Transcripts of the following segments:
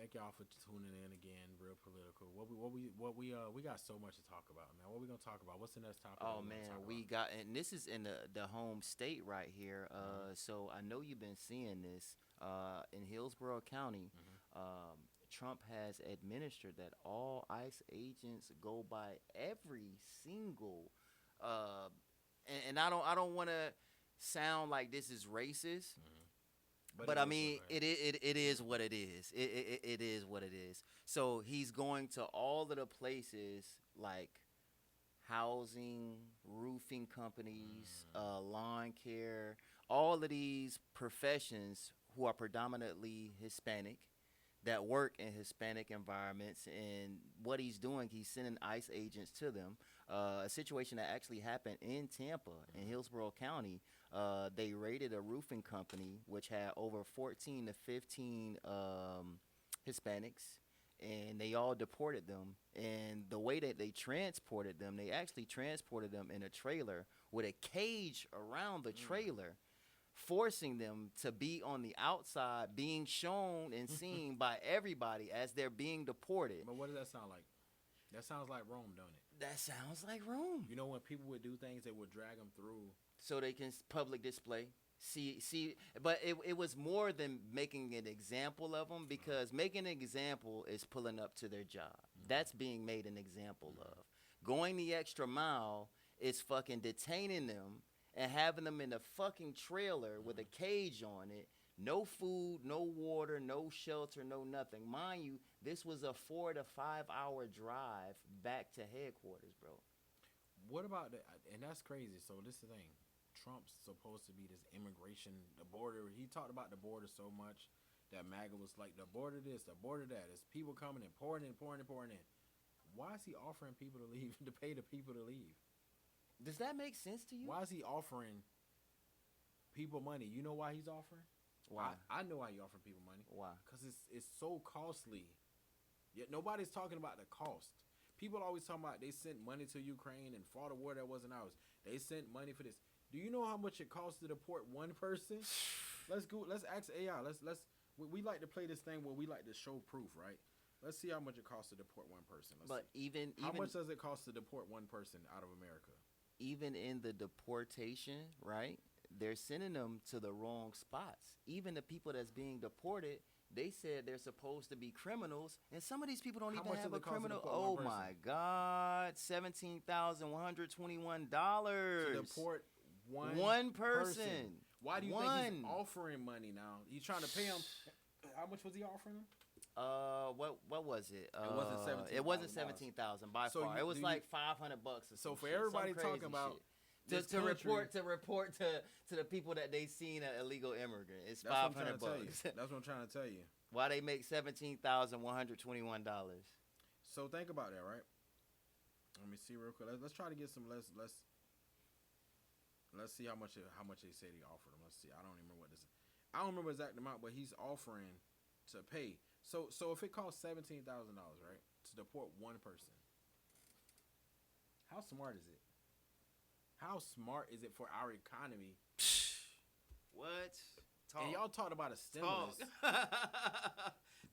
Thank y'all for tuning in again. Real political. We got so much to talk about, man. What we gonna talk about? What's the next topic that Oh we gonna talk man, about? we got, and this is in the home state right here. Mm-hmm. So I know you've been seeing this. In Hillsborough County, Mm-hmm. Trump has administered that all ICE agents go by every single. Uh, and I don't want to sound like this is racist, Mm-hmm. But but it I is. But mean, go ahead. it is what it is. It is what it is. So he's going to all of the places like housing, roofing companies, Mm. lawn care, all of these professions who are predominantly Hispanic that work in Hispanic environments. And what he's doing, he's sending ICE agents to them. A situation that actually happened in Tampa, in Mm-hmm. Hillsborough County. They raided a roofing company which had over 14 to 15 Hispanics, and they all deported them. And the way that they transported them, they actually transported them in a trailer with a cage around the Mm. trailer, forcing them to be on the outside, being shown and seen by everybody as they're being deported. But what does that sound like? That sounds like Rome, don't it? That sounds like Rome. You know when people would do things, they would drag them through. So they can public display. See, but it was more than making an example of them, because making an example is pulling up to their job. Mm-hmm. That's being made an example Mm-hmm. of. Going the extra mile is fucking detaining them and having them in a fucking trailer with a Mm-hmm. cage on it. No food, no water, no shelter, no nothing. Mind you, this was a 4 to 5 hour drive back to headquarters, bro. What about that? And that's crazy. So this is the thing. Trump's supposed to be this immigration, the border. He talked about the border so much that MAGA was like, the border this, the border that. It's people coming and pouring in, pouring in, pouring in. Why is he offering people to leave, to pay the people to leave? Does that make sense to you? Why is he offering people money? You know why he's offering? I, Why? I know why he offering people money. Why? Because it's so costly. Yet nobody's talking about the cost. People always talking about they sent money to Ukraine and fought a war that wasn't ours. They sent money for this. Do you know how much it costs to deport one person? Let's go. Let's ask AI. We like to play this thing where we like to show proof, right? Let's see how much it costs to deport one person. Let's see. But even How even much does it cost to deport one person out of America? even in the deportation, right? They're sending them to the wrong spots. Even the people that's being deported, they said they're supposed to be criminals, and some of these people don't How even much have does a it cost to criminal. deport one Oh person? my God, $17,121 To dollars. deport One person. person. Why do you think he's One. offering money now? He's trying to pay him. How much was he offering him? What was it? Wasn't It wasn't $17,000. 17,000 by So far. It was do like $500 or So some for shit. Some everybody crazy talking about shit. To, this to country, report to the people that they seen an illegal immigrant. It's that's what I'm five trying hundred to tell you. bucks. That's what I'm trying to tell you. Why they make $17,121? So think about that, right? Let me see real quick. Let's try to get some. Let's see how much they say they offered him. Let's see. I don't remember what this. I don't remember exact amount, but he's offering to pay. So if it costs $17,000, right, to deport one person, how smart is it? How smart is it for our economy? What? And y'all talked about a Talk. stimulus.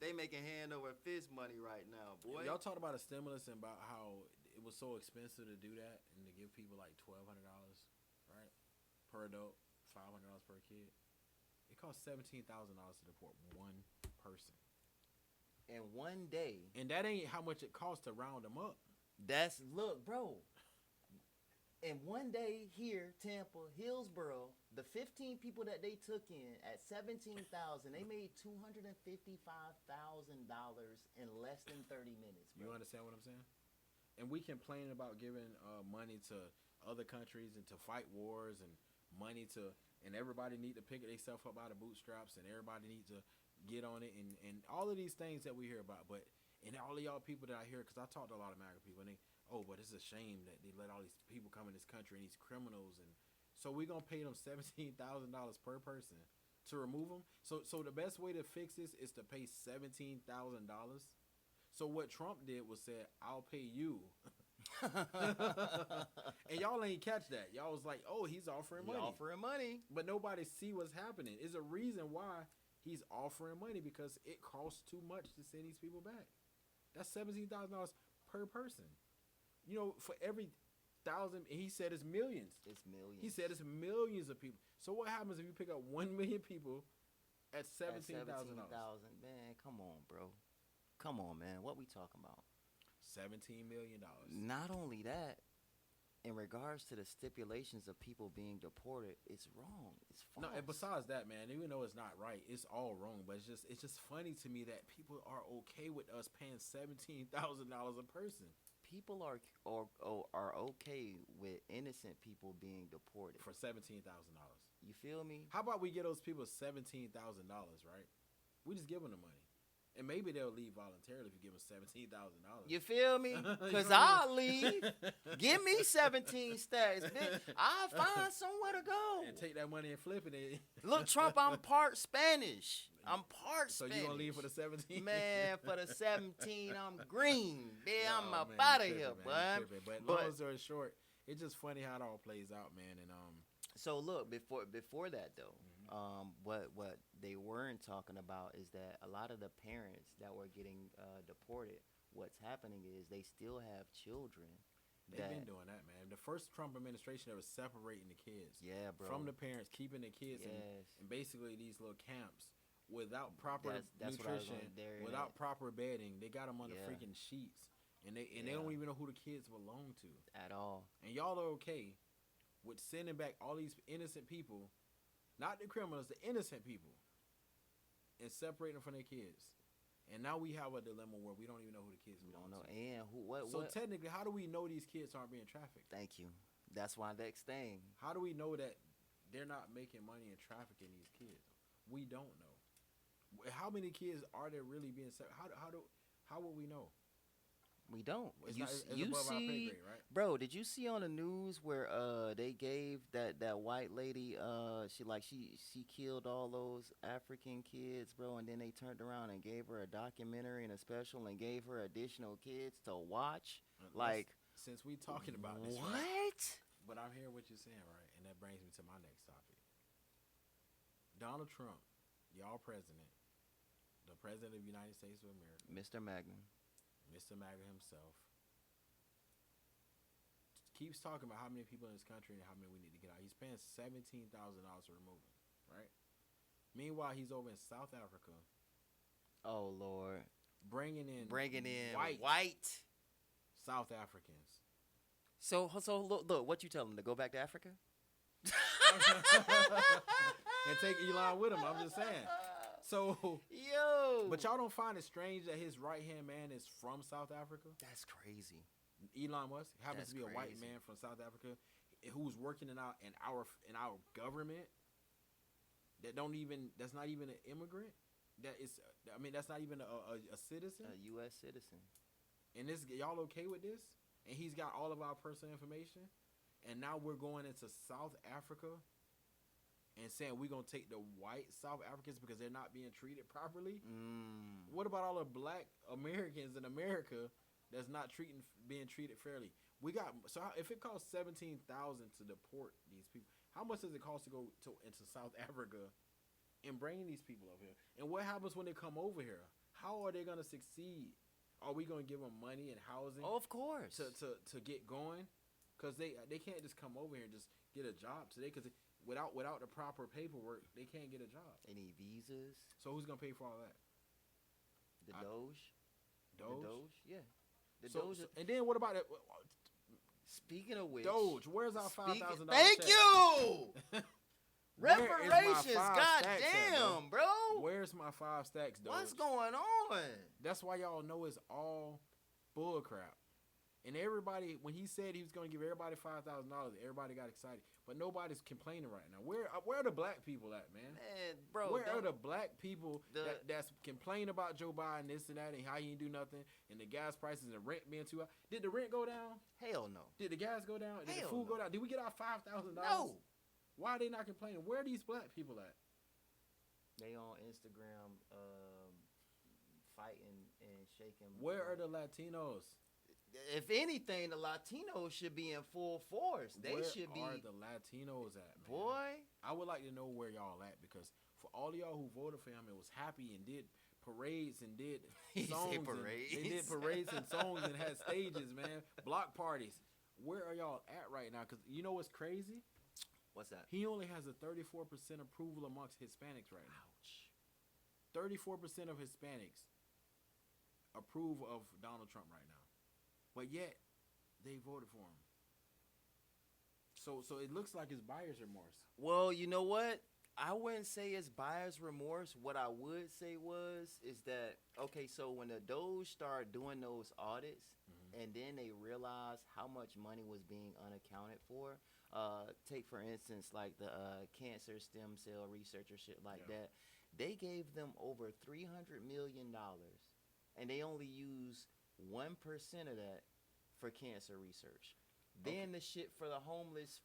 They making hand over fist money right now, boy. Y'all talked about a stimulus and about how it was so expensive to do that and to give people like $1,200, right, per adult, $500 per kid. It costs $17,000 to deport one person, And one day, and that ain't how much it costs to round them up. look, bro. And one day here, Tampa, Hillsborough, the 15 people that they took in at 17,000, they made $255,000 in less than 30 minutes, bro. You understand what I'm saying? And we complain about giving money to other countries and to fight wars and money to, and everybody need to pick themselves up out of bootstraps and everybody need to get on it and all of these things that we hear about. But and all of y'all people that I hear, because I talk to a lot of MAGA people, and they, oh, but it's a shame that they let all these people come in this country and these criminals, and so we're gonna pay them $17,000 per person to remove them. So the best way to fix this is to pay $17,000. So what Trump did was said, I'll pay you. And y'all ain't catch that. Y'all was like, oh, he's offering He money. offering money. But nobody see what's happening. There's a reason why he's offering money because it costs too much to send these people back. That's $17,000 per person. You know, for every thousand, he said it's millions. It's millions. He said it's millions of people. So what happens if you pick up 1 million people at $17,000? Man, come on, bro. Come on, man. What we talking about? $17 million. Not only that, in regards to the stipulations of people being deported, it's wrong. It's false. No, and besides that, man, even though it's not right, it's all wrong. But it's just funny to me that people are okay with us paying $17,000 a person People are okay with innocent people being deported. for $17,000. You feel me? How about we give those people $17,000, right? We just give them the money, and maybe they'll leave voluntarily if you give them $17,000. You feel me? Because know what I I'll leave. Give me 17 stacks, bitch. I'll find somewhere to go. And take that money and flip it. Look, Trump, I'm part Spanish. I'm part So Spanish. you gonna leave for the 17? Man, for the 17, I'm green. Man, I'm Oh, up man, out of you here, tripping, man, you boy. tripping. But But- long story short, it's just funny how it all plays out, man. And So look, before that though, what they weren't talking about is that a lot of the parents that were getting deported, what's happening is they still have children. they've been doing that, man. The first Trump administration, they was separating the kids Yeah, bro. from the parents, keeping the kids Yes. in basically these little camps without proper That's what I was nutrition, going there. without proper bedding. They got them on the Yeah. freaking sheets, and they Yeah. don't even know who the kids belong to. At all. And y'all are okay with sending back all these innocent people, not the criminals, the innocent people, and separating them from their kids. And now we have a dilemma where we don't even know who the kids We belong don't know. to. And what? So technically, how do we know these kids aren't being trafficked? Thank you. That's my next thing. How do we know that they're not making money and trafficking these kids? We don't know. How many kids are there really being how would we know? We don't. It's You not, s- it's you above our pay see, grade, right? bro? Did you see on the news where they gave that white lady she killed all those African kids, bro, and then they turned around and gave her a documentary and a special and gave her additional kids to watch. Like, Since we talking about this, what? right? But I'm hearing what you're saying, right? And that brings me to my next topic. Donald Trump, y'all president, the president of the United States of America, Mr. Magnum. Mr. MAGA himself, keeps talking about how many people in this country and how many we need to get out. He's paying $17,000 to remove them, right? Meanwhile, he's over in South Africa Oh Lord, bringing in white. South Africans. So look, what you tell them to go back to Africa? And take Elon with him. I'm just saying. So, Yo, but y'all don't find it strange that his right hand man is from South Africa? that's crazy. Elon Musk happens That's to be a white crazy. man from South Africa who's working in our government. That's not even an immigrant. That's not even a citizen. A U.S. citizen. And this, y'all okay with this? And he's got all of our personal information. And now we're going into South Africa and saying we're going to take the white South Africans because they're not being treated properly. What about all the black Americans in America that's not being treated fairly? If it costs $17,000 to deport these people, how much does it cost to go into South Africa and bring these people over here? And what happens when they come over here? How are they going to succeed? Are we going to give them money and housing Oh, of course. to get going? Because they can't just come over here and just get a job today. Because without the proper paperwork, they can't get a job. They need visas. So who's gonna pay for all that? The Doge? The Doge, yeah. The So, Doge. and then what about it? Speaking of which, Doge, where's our $5,000? Thank you. Where is my Reparations, 5 stacks at, goddamn, bro. Where's my 5 stacks, Doge? What's going on? That's why y'all know it's all bull crap. And everybody, when he said he was going to give everybody $5,000, everybody got excited. But nobody's complaining right now. Where are the black people at, man? Man, bro. Where are the black people The- that's complaining about Joe Biden, this and that, and how he ain't do nothing, and the gas prices and the rent being too high? Did the rent go down? Hell no. Did the gas go down? Did the Hell food no. go down? Did we get our $5,000? No. Why are they not complaining? Where are these black people at? They on Instagram fighting and shaking. Where are the Latinos? If anything, the Latinos should be in full force. They Where should be. are the Latinos at, man? Boy, I would like to know where y'all at because for all of y'all who voted for him and was happy and did parades and did He songs. said And parades. they did parades and songs and had stages, man. Block parties. Where are y'all at right now? Because you know what's crazy? What's that? He only has a 34% approval amongst Hispanics right now. Ouch. 34% of Hispanics approve of Donald Trump right now. But yet, they voted for him. So it looks like it's buyer's remorse. Well, you know what? I wouldn't say it's buyer's remorse. What I would say is that, okay, so when the Doge started doing those audits, and then they realized how much money was being unaccounted for, take for instance like the cancer stem cell research or shit like that, they gave them over $300 million, and they only use 1% of that for cancer research. Then the shit for the homeless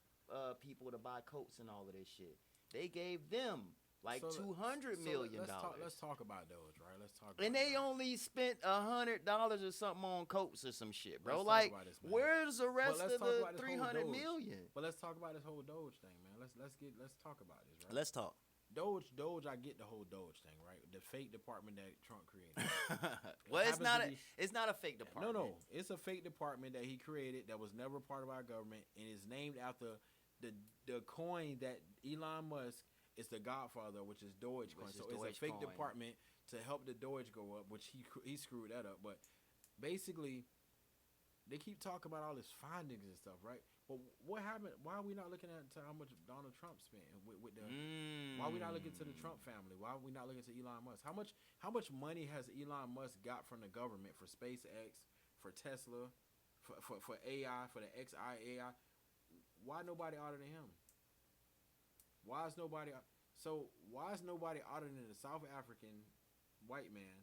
people to buy coats and all of this shit, they gave them like $200 million. Let's talk about Doge, right? Let's talk. And they only spent $100 or something on coats or some shit, bro. Like, where's the rest of the $300 million? But let's talk about this whole Doge thing, man. Let's talk about this, right? Let's talk. Doge. I get the whole Doge thing, right? The fake department that Trump created. Well, it's not a fake department. No, it's a fake department that he created that was never part of our government and is named after the coin that Elon Musk is the godfather, which is Dogecoin. So it's a fake department to help the Doge go up, which he screwed that up. But basically, they keep talking about all his findings and stuff, right? But what happened? Why are we not looking at how much Donald Trump spent with the? Why are we not looking to the Trump family? Why are we not looking to Elon Musk? How much money has Elon Musk got from the government for SpaceX, for Tesla, for AI, for the XIAI? Why nobody auditing him? Why is nobody auditing the South African white man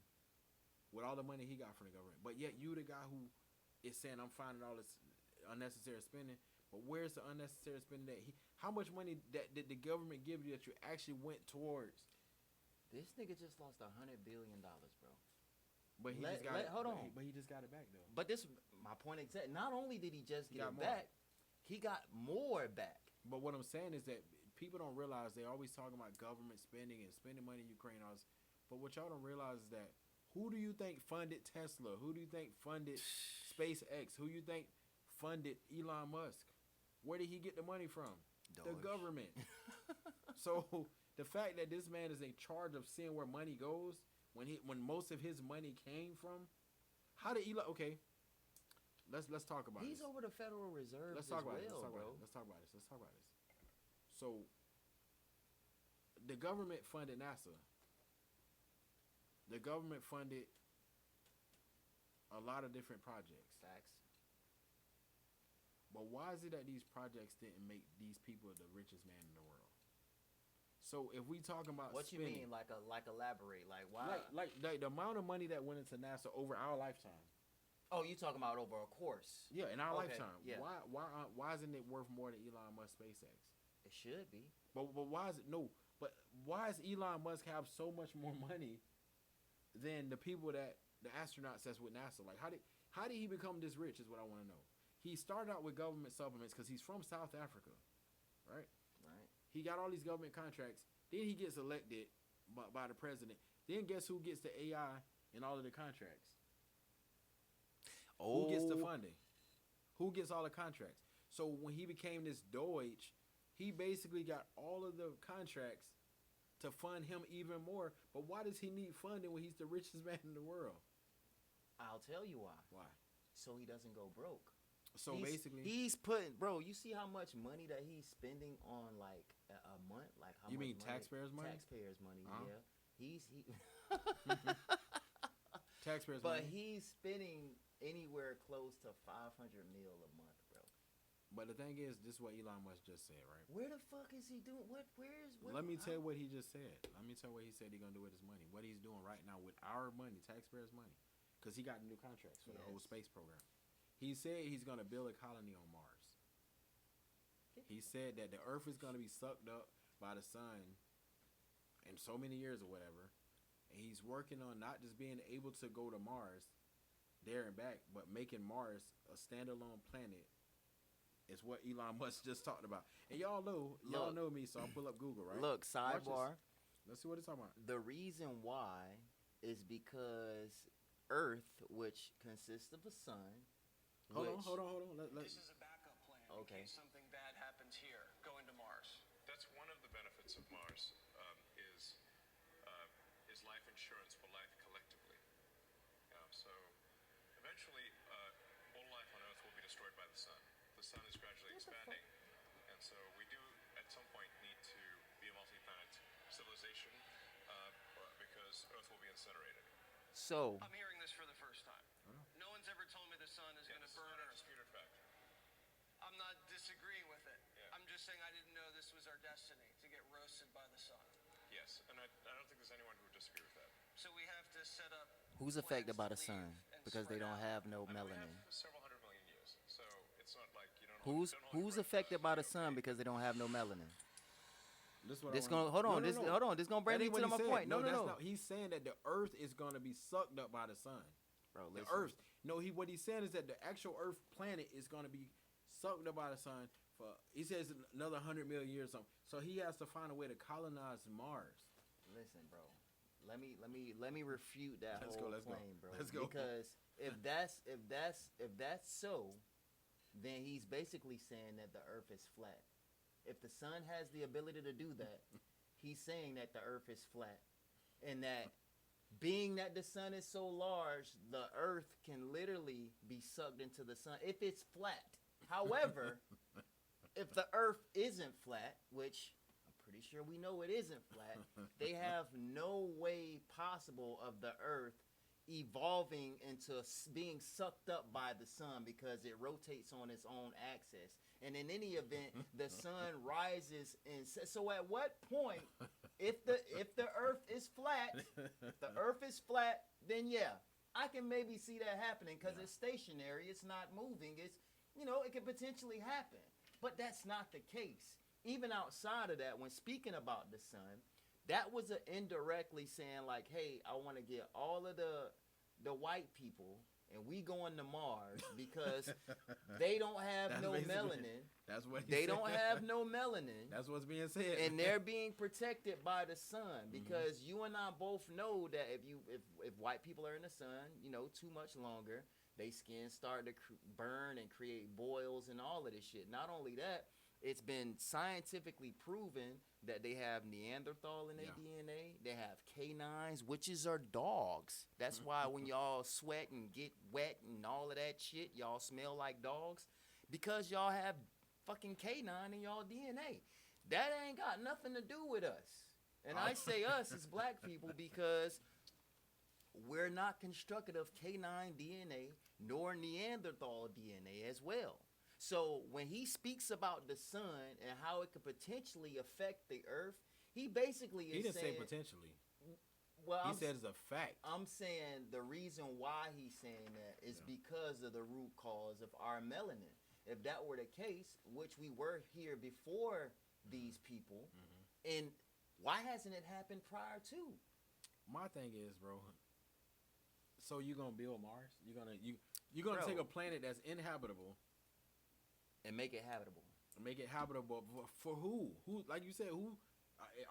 with all the money he got from the government? But yet you the guy who is saying I'm finding all this unnecessary spending. But where's the unnecessary spending that how much money that did the government give you that you actually went towards? This nigga just lost $100 billion, bro. But he just got it. Hold on. But he just got it back though. But this my point exact. Not only did he just get it back, he got more back. But what I'm saying is that people don't realize they always talking about government spending and spending money in Ukraine. But what y'all don't realize is that who do you think funded Tesla? Who do you think funded SpaceX? Who you think funded Elon Musk? Where did he get the money from? Doge. The government. So the fact that this man is in charge of seeing where money goes when most of his money came from, how did Elon? Okay, let's talk about. He's over the Federal Reserve. Let's talk about this. Let's talk about this. So the government funded NASA. The government funded a lot of different projects. Facts. But why is it that these projects didn't make these people the richest man in the world? So if we talking about what spending, you mean, like elaborate, like why? Like the amount of money that went into NASA over our lifetime. Oh, you talking about over a course? Yeah, in our lifetime. Yeah. Why isn't it worth more than Elon Musk SpaceX? It should be. But why is it no? But why does Elon Musk have so much more money than the people that the astronauts that's with NASA? Like how did he become this rich? Is what I want to know. He started out with government supplements because he's from South Africa, right? Right. He got all these government contracts. Then he gets elected by the president. Then guess who gets the AI and all of the contracts? Oh. Who gets the funding? Who gets all the contracts? So when he became this Doge, he basically got all of the contracts to fund him even more. But why does he need funding when he's the richest man in the world? I'll tell you why. Why? So he doesn't go broke. So basically, he's putting, bro. You see how much money that he's spending on like a month, like how you much mean taxpayers' money? Taxpayers' money, yeah. He taxpayers' but money. He's spending anywhere close to $500 million a month, bro. But the thing is, this is what Elon Musk just said, right? Where the fuck is he doing? Let me tell you what he just said. Let me tell you what he said he's gonna do with his money. What he's doing right now with our money, taxpayers' money, because he got new contracts for the whole space program. He said he's going to build a colony on Mars. He said that the Earth is going to be sucked up by the sun in so many years or whatever. And he's working on not just being able to go to Mars, there and back, but making Mars a standalone planet is what Elon Musk just talked about. And y'all know me, so I'll pull up Google, right? Look, sidebar. Let's see what it's talking about. The reason why is because Earth, which consists of a sun, Hold which on. This is a backup plan in Okay. case something bad happens here. Going to Mars. That's one of the benefits of Mars, is life insurance for life collectively. So eventually, all life on Earth will be destroyed by the sun. The sun is gradually expanding, and so we do at some point need to be a multi-planet civilization because Earth will be incinerated. so I'm hearing this for the first time. No one's ever told me the sun is going to This is burn not a Earth. disputed fact. I'm not disagreeing with it. Yeah. I'm just saying I didn't know this was our destiny to get roasted by the sun. Yes, and I don't think there's anyone who would disagree with that. So we have to set up. who's affected by plans the to sun leave and because they spread don't out. have no I mean, we melanin? have several hundred million years, so it's not like you don't. Who's affected by the sun because they don't have no melanin? This is what This I gonna wanna- hold on. No, This no. hold on. This gonna bring That me ain't to what my he said. point. No, that's no. not- he's saying that the Earth is gonna be sucked up by the sun. Bro, The listen. Earth. No, what he's saying is that the actual Earth planet is gonna be sucked up by the sun for. He says another 100 million years or something. So he has to find a way to colonize Mars. Listen, bro. Let me refute that Let's whole go, let's go. claim, bro. Let's go. Because if that's so, then he's basically saying that the Earth is flat. If the sun has the ability to do that, he's saying that the Earth is flat, and that being that the sun is so large, the Earth can literally be sucked into the sun if it's flat. However, if the Earth isn't flat, which I'm pretty sure we know it isn't flat, they have no way possible of the Earth evolving into being sucked up by the sun because it rotates on its own axis. And in any event, the sun rises and so at what point, if the Earth is flat, the Earth is flat, then yeah, I can maybe see that happening because Yeah. it's stationary, it's not moving, it's it could potentially happen. But that's not the case. Even outside of that, when speaking about the sun, that was indirectly saying like, hey, I want to get all of the white people and we going to Mars because they don't have That's no basically- melanin. That's what he They said. don't have no melanin. That's what's being said. And they're being protected by the sun because you and I both know that if white people are in the sun, too much longer, they skin start to burn and create boils and all of this shit. Not only that, it's been scientifically proven that they have Neanderthal in their Yeah. DNA. They have canines, witches are dogs. That's why when y'all sweat and get wet and all of that shit, y'all smell like dogs because y'all have fucking canine in y'all DNA. That ain't got nothing to do with us. And I say us as black people because we're not constructed of canine DNA nor Neanderthal DNA as well. So when he speaks about the sun and how it could potentially affect the earth, he basically is He didn't saying, say potentially. well, He said it's a fact. I'm saying the reason why he's saying that is because of the root cause of our melanin. If that were the case, which we were here before these people, and why hasn't it happened prior to? My thing is, bro. So you gonna build Mars? You're gonna Bro. take a planet that's inhabitable And make it habitable. and make it habitable for who? Who, like you said, who?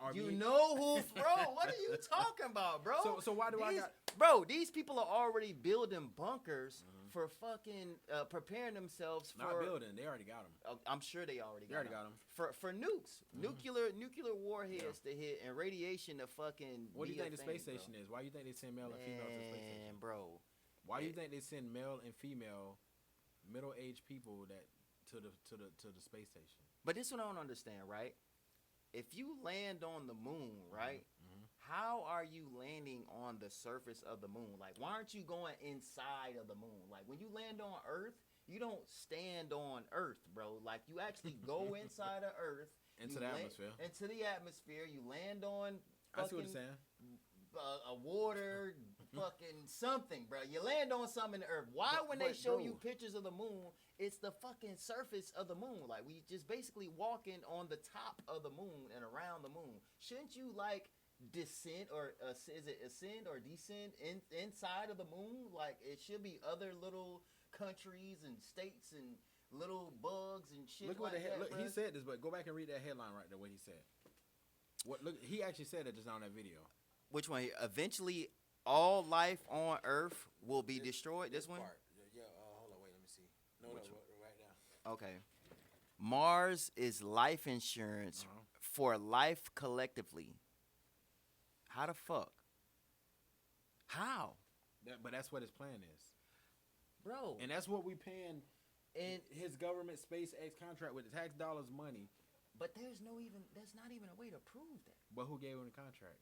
Are You we- know who, bro? What are you talking about, bro? So why do I These- got? Bro, these people are already building bunkers for fucking preparing themselves for. Not building. They already got them. I'm sure they already They got already them. got them. For nukes, nuclear warheads to hit and radiation to fucking. What do you be a think the thing, space station bro. is? Why you think they send male and female to the space station? Man, bro. Why you think they send male and female, middle-aged people to the space station? But this one I don't understand, right? If you land on the moon, right? Mhm. How are you landing on the surface of the moon? Like, why aren't you going inside of the moon? Like, when you land on Earth, you don't stand on Earth, bro. Like, you actually go inside of Earth. Into you the land- atmosphere. Into the atmosphere. You land on I see what fucking you're saying. a water, fucking something, bro. You land on something in the Earth. Why, when they but, show bro. you pictures of the moon, it's the fucking surface of the moon? Like, we just basically walking on the top of the moon and around the moon. Shouldn't you, like, descend or is it ascend or descend inside of the moon? Like, it should be other little countries and states and little bugs and shit Look like what that, look, he bruh. said this, but go back and read that headline right there. What he said. What? Look, he actually said it just on that video. Which one? Eventually, all life on Earth will be destroyed. This one? part. Yeah. Hold on. Wait. Let me see. No. Which Right now. Okay. Mars is life insurance for life collectively. How the fuck? How? But that's what his plan is, Bro. and that's what we paying. And His government SpaceX contract with the tax dollars money. but there's that's not even a way to prove that. But who gave him the contract?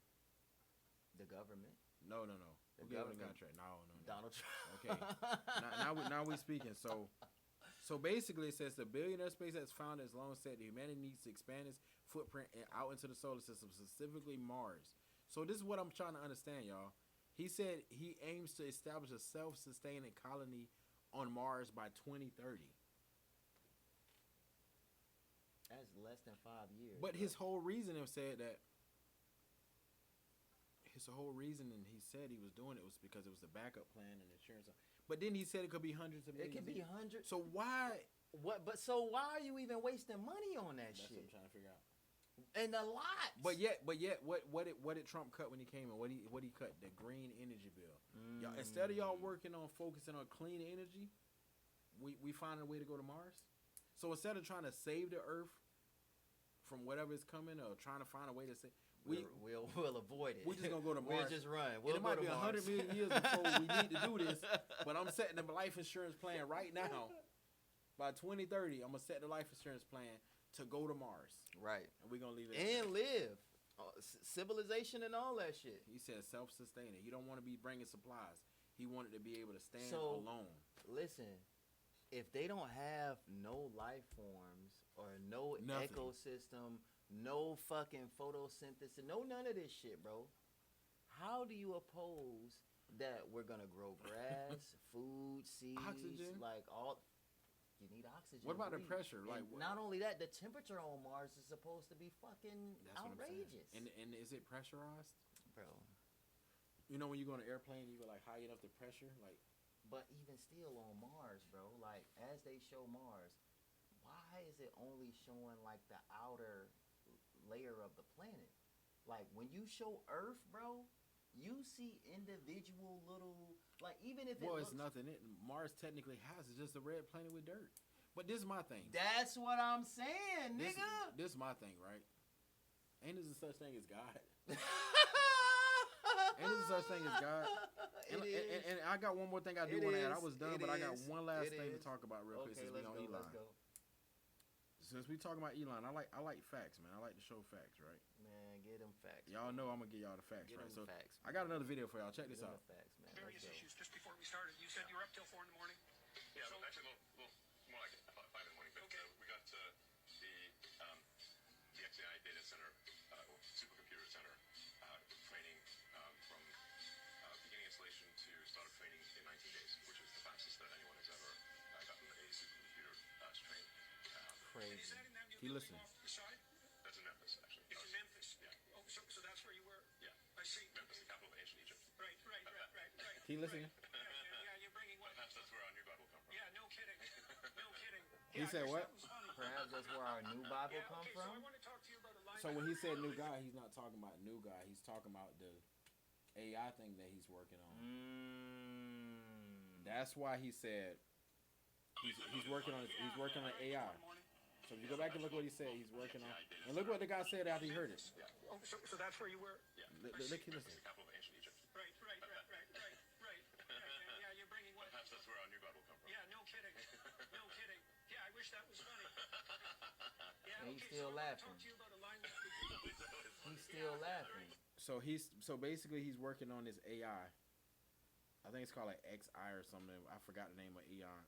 The government. No. The Who gave him the government. contract? No. Donald Trump. Okay. now we speaking. So basically, it says the billionaire SpaceX founder has long said that humanity needs to expand its footprint out into the solar system, specifically Mars. So this is what I'm trying to understand, y'all. He said he aims to establish a self-sustaining colony on Mars by 2030. That's less than 5 years. But bro. his whole reasoning said that. His whole reasoning he said he was doing it was because it was the backup plan and insurance. But then he said it could be hundreds of It millions. could be hundreds. So why? What? But so why are you even wasting money on that That's shit? what I'm trying to figure out. And a lot. But yet, what did Trump cut when he came in? What he cut? The green energy bill. Y'all, instead of y'all working on focusing on clean energy, we find a way to go to Mars. So instead of trying to save the Earth from whatever is coming, or trying to find a way to save, we'll avoid it. we just gonna go to We'll Mars. just run. And We'll it might go be to 100 Mars. million years before we need to do this, but I'm setting the life insurance plan right now. By 2030, I'm gonna set the life insurance plan to go to Mars, Right. and we're gonna leave it. at And that. live. Civilization and all that shit. He said self-sustaining. He don't want to be bringing supplies. He wanted to be able to stand So- alone. Listen, if they don't have no life forms or no Nothing. ecosystem, no fucking photosynthesis, no none of this shit, bro. How do you oppose that we're gonna grow grass, food, seeds, Oxygen. like all? You need oxygen. What about the breathe. pressure? Like, And what- not only that, the temperature on Mars is supposed to be fucking That's what I'm saying. outrageous, And is it pressurized? bro. You know, when you go on an airplane, you go like high enough the pressure, like. But even still on Mars, bro, like as they show Mars, why is it only showing like the outer layer of the planet? Like when you show Earth, bro, you see individual little, like even if Well, it it's looks, nothing. Mars technically has. It's just a red planet with dirt. But this is my thing. that's what I'm saying, This, nigga. this is my thing, right? Ain't there such thing as God? Ain't there such thing as God? And, It is. and I got one more thing I do It want to add. I is. was done, It but I got is. one last It thing to is. talk about real quick Okay, since we let's on go. Elon. Let's go. Since we talking about Elon, I like facts, man. I like to show facts, right? Man, get them facts. Y'all know I'm gonna get y'all the facts, Get right? them So facts. I got another video for y'all. Check Get this them out. the facts, man. Various Let's go. issues. Just before we started, you said you were up till 4 in the morning. Yeah, So- actually, a little more like 5 in the morning. But Okay. we got the XAI data center, or supercomputer center, training from beginning installation to start of training in 19 days, which is the fastest that anyone has ever gotten a supercomputer to train. And Crazy. is that in that new He building listening. off the side? That's in Memphis, actually. It's in Memphis. Yeah. Oh, so that's where you were? Yeah. I see. Memphis, the capital of ancient Egypt. Right. He listening? Yeah, you're bringing what? Perhaps that's where our new God will come from. Yeah, no kidding. No kidding. He Yeah, I said wish what? that was funny. Perhaps that's where our new Bible Yeah, come okay, so I from. want to talk to you about a line. So when he said new guy, he's not talking about new guy. He's talking about the AI thing that he's working on. That's why he said he's working on AI. So if you go back and look what he said, he's working on. And look what the guy said after he heard it. Oh, so that's where you were? Yeah. Look, Memphis listen. is the capital of ancient Egypt. Right. Yeah, you're bringing what? Perhaps that's where our new God will come from. Yeah, no kidding. No kidding. Yeah, I wish that was funny. Yeah, And he's okay, still so I want to laughing. talk to you about a line. He's still laughing. So basically he's working on this AI. I think it's called like XI or something. I forgot the name of Elon.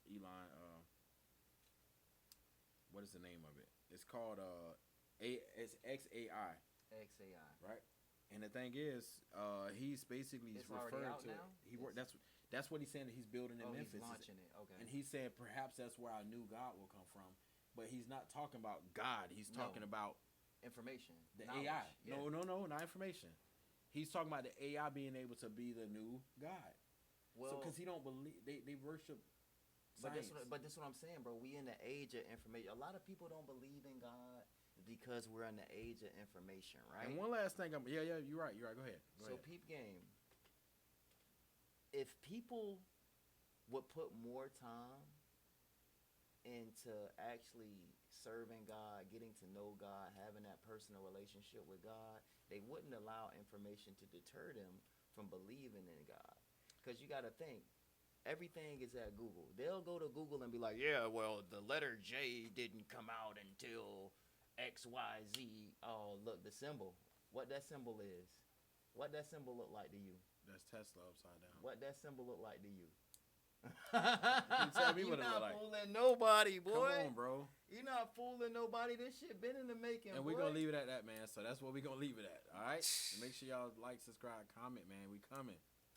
What is the name of it? It's called it's XAI, XAI. right? And the thing is, he's basically It's already referring out to now? he work. That's what he's saying that he's building in Oh, Memphis. he's launching it. Okay. And he said perhaps that's where our new God will come from. But he's not talking about God. He's No. talking about Information. the knowledge, AI. yeah. No, not information. He's talking about the AI being able to be the new God. Well, Because he don't believe they worship but science. this what I'm saying, bro. We in the age of information. A lot of people don't believe in God. because we're in the age of information, right? And one last thing, you're right. Go ahead. So peep game. If people would put more time into actually serving God, getting to know God, having that personal relationship with God, they wouldn't allow information to deter them from believing in God. Because you got to think, everything is at Google. They'll go to Google and be like, yeah, well, the letter J didn't come out until XYZ. Oh, look, the symbol. What that symbol is. What that symbol look like to you? That's Tesla upside down. What that symbol look like to you? Tell me what it You're look not like. fooling nobody, boy. Come on, bro. You're not fooling nobody. This shit been in the making, And boy. we're going to leave it at that, man. So that's what we're going to leave it at. All right? Make sure y'all like, subscribe, comment, man. We coming.